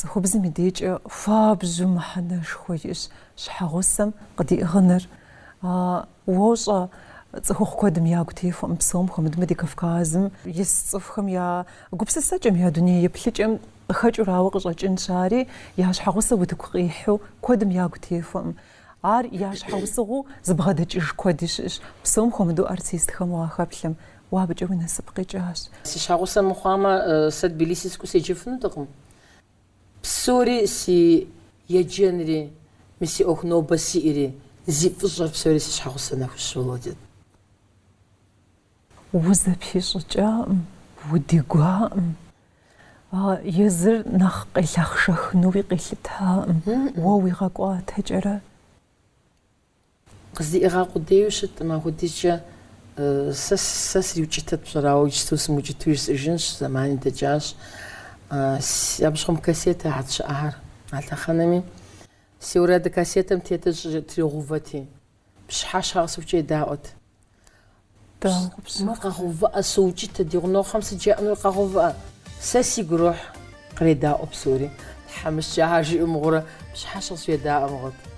خبز مديج فابز محنش خويش شحغسم قدي غنر ووصا تخوخ كودم يا قتيفهم بصومهم دمدي كفكازم يصفهم يا قبس السجم يا دنيا يبلجم خج راوق جن شاري ياش حغسه وتقيحو كودم يا قتيفهم عار ياش حغسه زبغدج إيش كوديش بصومهم دو أرتيست خم واخبلم وابجو نسبقي جاش سيش حغسه مخامة سد بليسيسكو سيجفنو دقم بسوري سي يجنري مسي أخنو بسيري زي فجر بسوري سيش حغسه نفش ولودت وزا بيشجام ودي قوام يزر نخ قيلخ شخنو بقيلتها ووي غاقوات هجرة قصدي إغاقو ديوشت ما قديش ساسري وجيتت بصراحة وجيتوس موجيتوش إرجنش زمان دجاش يابشخم كاسيتا عاد شهر على خانمي سيوراد كاسيتا متيتج تريغوفاتي بش حاشا سوتشي داوت ما قهوة سوجت ديغنو 5 جاء من قهوة ساسي جروح قريدا أبصوري حمش جاهاجي أمغرة مش حاشا سويدا أمغرة